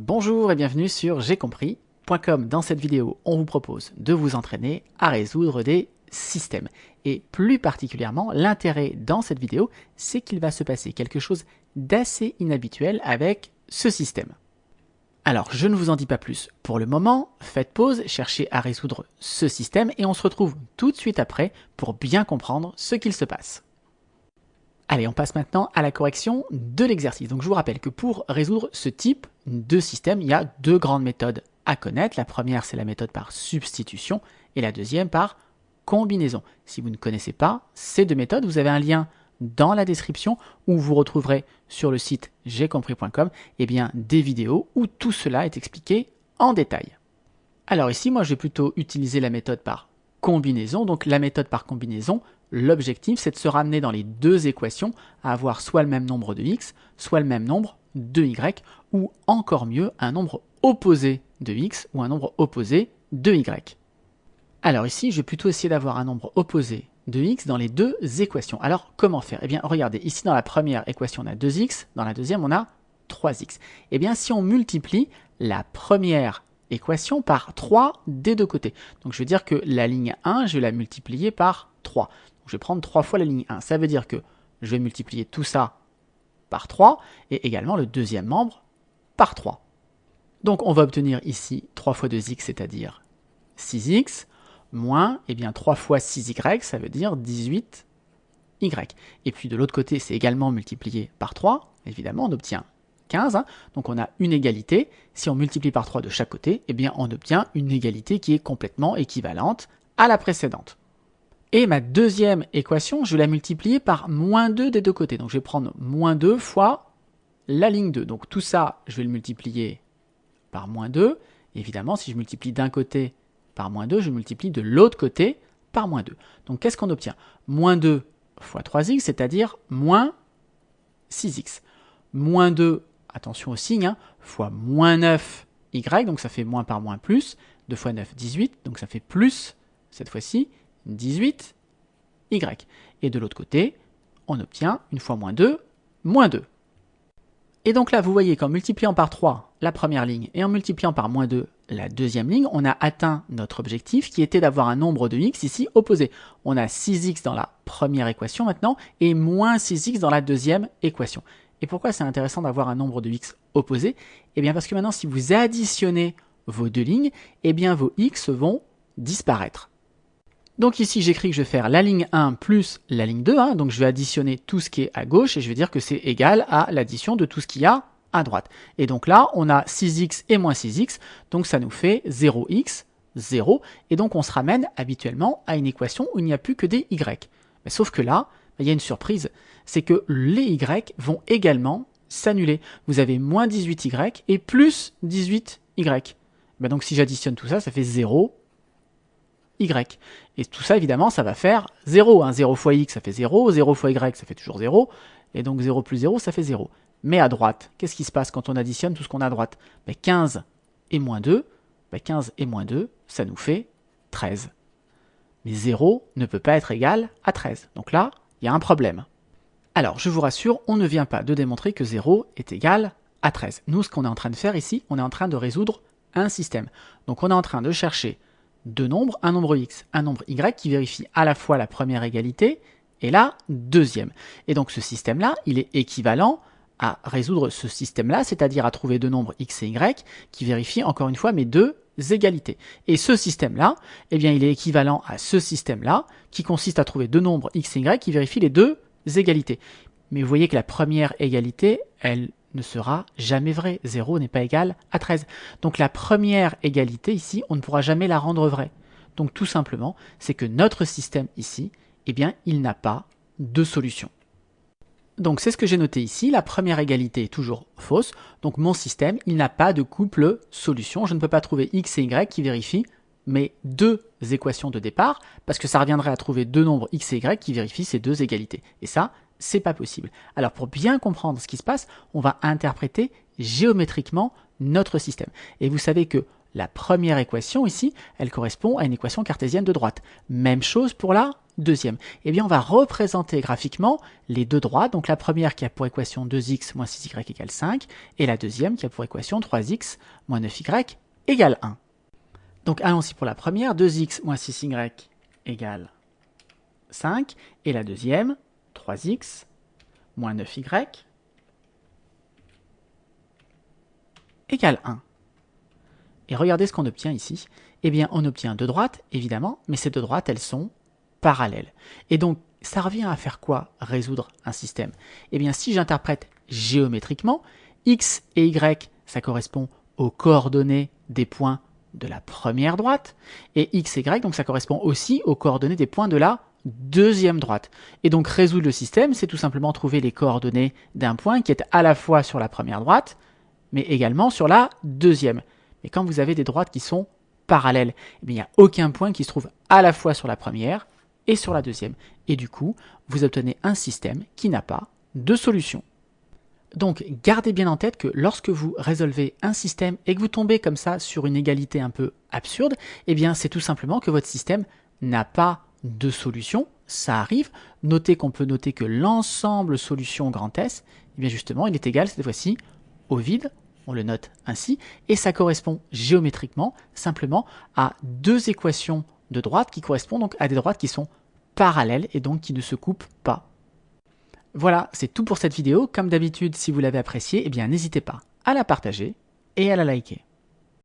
Bonjour et bienvenue sur j'aicompris.com. Dans cette vidéo, on vous propose de vous entraîner à résoudre des systèmes. Et plus particulièrement, l'intérêt dans cette vidéo, c'est qu'il va se passer quelque chose d'assez inhabituel avec ce système. Alors, je ne vous en dis pas plus pour le moment, faites pause, cherchez à résoudre ce système et on se retrouve tout de suite après pour bien comprendre ce qu'il se passe. Allez, on passe maintenant à la correction de l'exercice. Donc je vous rappelle que pour résoudre ce type de système, il y a deux grandes méthodes à connaître. La première, c'est la méthode par substitution et la deuxième par combinaison. Si vous ne connaissez pas ces deux méthodes, vous avez un lien dans la description où vous retrouverez sur le site j'aicompris.com des vidéos où tout cela est expliqué en détail. Alors ici, moi, je vais plutôt utiliser la méthode par combinaison. Donc la méthode par combinaison, l'objectif, c'est de se ramener dans les deux équations à avoir soit le même nombre de x, soit le même nombre de y, ou encore mieux, un nombre opposé de x ou un nombre opposé de y. Alors ici, je vais plutôt essayer d'avoir un nombre opposé de x dans les deux équations. Alors comment faire? Eh bien, regardez, ici dans la première équation, on a 2x, dans la deuxième, on a 3x. Eh bien, si on multiplie la première équation par 3 des deux côtés. Donc je vais dire que la ligne 1, je vais la multiplier par 3. Donc je vais prendre 3 fois la ligne 1. Ça veut dire que je vais multiplier tout ça par 3 et également le deuxième membre par 3. Donc on va obtenir ici 3 fois 2x, c'est-à-dire 6x, moins 3 fois 6y, ça veut dire 18y. Et puis de l'autre côté, c'est également multiplié par 3. Évidemment, on obtient 15, donc on a une égalité. Si on multiplie par 3 de chaque côté, on obtient une égalité qui est complètement équivalente à la précédente. Et ma deuxième équation, je vais la multiplier par moins 2 des deux côtés. Donc je vais prendre moins 2 fois la ligne 2. Donc tout ça, je vais le multiplier par moins 2. Évidemment, si je multiplie d'un côté par moins 2, je multiplie de l'autre côté par moins 2. Donc qu'est-ce qu'on obtient? Moins 2 fois 3x, c'est-à-dire moins 6x. Moins 2, attention au signe, fois moins 9y, donc ça fait moins par moins plus. 2 fois 9, 18, donc ça fait plus, cette fois-ci, 18y. Et de l'autre côté, on obtient, une fois moins 2, moins 2. Et donc là, vous voyez qu'en multipliant par 3 la première ligne et en multipliant par moins 2 la deuxième ligne, on a atteint notre objectif qui était d'avoir un nombre de x ici opposé. On a 6x dans la première équation maintenant et moins 6x dans la deuxième équation. Et pourquoi c'est intéressant d'avoir un nombre de x opposé? Eh bien parce que maintenant, si vous additionnez vos deux lignes, vos x vont disparaître. Donc ici, j'écris que je vais faire la ligne 1 plus la ligne 2. Donc je vais additionner tout ce qui est à gauche et je vais dire que c'est égal à l'addition de tout ce qu'il y a à droite. Et donc là, on a 6x et moins 6x, donc ça nous fait 0x, 0. Et donc on se ramène habituellement à une équation où il n'y a plus que des y. Mais sauf que là, il y a une surprise, c'est que les y vont également s'annuler. Vous avez moins 18y et plus 18y. Donc si j'additionne tout ça, ça fait 0 y. Et tout ça, évidemment, ça va faire 0. 0 fois x, ça fait 0. 0 fois y, ça fait toujours 0. Et donc 0 plus 0, ça fait 0. Mais à droite, qu'est-ce qui se passe quand on additionne tout ce qu'on a à droite? 15 et moins 2, 15 et moins 2, ça nous fait 13. Mais 0 ne peut pas être égal à 13. Donc là, il y a un problème. Alors, je vous rassure, on ne vient pas de démontrer que 0 est égal à 13. Nous, ce qu'on est en train de faire ici, on est en train de résoudre un système. Donc, on est en train de chercher deux nombres, un nombre x, un nombre y, qui vérifie à la fois la première égalité et la deuxième. Et donc, ce système-là, il est équivalent à résoudre ce système-là, c'est-à-dire à trouver deux nombres x et y, qui vérifient encore une fois mes deux égalités. Et ce système-là, il est équivalent à ce système-là, qui consiste à trouver deux nombres x et y qui vérifient les deux égalités. Mais vous voyez que la première égalité, elle ne sera jamais vraie. 0 n'est pas égal à 13. Donc la première égalité ici, on ne pourra jamais la rendre vraie. Donc tout simplement, c'est que notre système ici, il n'a pas de solution. Donc c'est ce que j'ai noté ici, la première égalité est toujours fausse, donc mon système, il n'a pas de couple solution, je ne peux pas trouver x et y qui vérifient mes deux équations de départ, parce que ça reviendrait à trouver deux nombres x et y qui vérifient ces deux égalités. Et ça, c'est pas possible. Alors pour bien comprendre ce qui se passe, on va interpréter géométriquement notre système. Et vous savez que la première équation ici, elle correspond à une équation cartésienne de droite. Même chose pour la deuxième. Eh bien, on va représenter graphiquement les deux droites. Donc la première qui a pour équation 2x moins 6y égale 5, et la deuxième qui a pour équation 3x moins 9y égale 1. Donc allons-y pour la première, 2x moins 6y égale 5, et la deuxième, 3x moins 9y égale 1. Et regardez ce qu'on obtient ici. Eh bien, on obtient deux droites, évidemment, mais ces deux droites, elles sont parallèles. Et donc, ça revient à faire quoi, résoudre un système? Eh bien, si j'interprète géométriquement, x et y, ça correspond aux coordonnées des points de la première droite, et x et y, donc ça correspond aussi aux coordonnées des points de la deuxième droite. Et donc, résoudre le système, c'est tout simplement trouver les coordonnées d'un point qui est à la fois sur la première droite, mais également sur la deuxième. Mais quand vous avez des droites qui sont parallèles, eh bien, il n'y a aucun point qui se trouve à la fois sur la première et sur la deuxième. Et du coup, vous obtenez un système qui n'a pas de solution. Donc, gardez bien en tête que lorsque vous résolvez un système et que vous tombez comme ça sur une égalité un peu absurde, eh bien, c'est tout simplement que votre système n'a pas de solution. Ça arrive. Notez qu'on peut noter que l'ensemble solution grand S, eh bien justement, il est égal cette fois-ci au vide. On le note ainsi, et ça correspond géométriquement simplement à deux équations de droite qui correspondent donc à des droites qui sont parallèles et donc qui ne se coupent pas. Voilà, c'est tout pour cette vidéo. Comme d'habitude, si vous l'avez appréciée, eh bien n'hésitez pas à la partager et à la liker.